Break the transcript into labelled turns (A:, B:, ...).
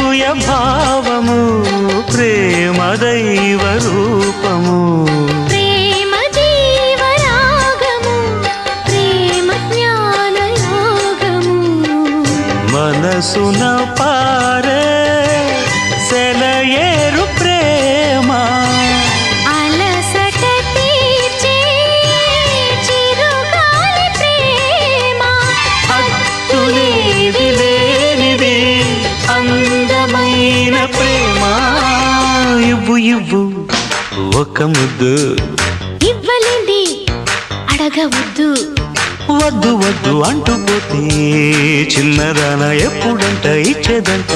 A: అనసూయ భావము ప్రేమ దైవ రూపము
B: ప్రేమ జీవరాగము ప్రేమ జ్ఞాన యోగము
A: మనసున పారే సెలయేరు ప్రేమ
B: అలసట తీర్చే చిరుగాలి ప్రేమ
A: హద్దులేది లేనిది అందమైన ప్రేమ ఇవ్వు ఇవ్వు ఒక ముద్దు
B: ఇవ్వలేండి అడగవద్దు
A: వద్దు వద్దు అంటూ పోతే చిన్నదాన ఎప్పుడంట ఇచ్చేదంట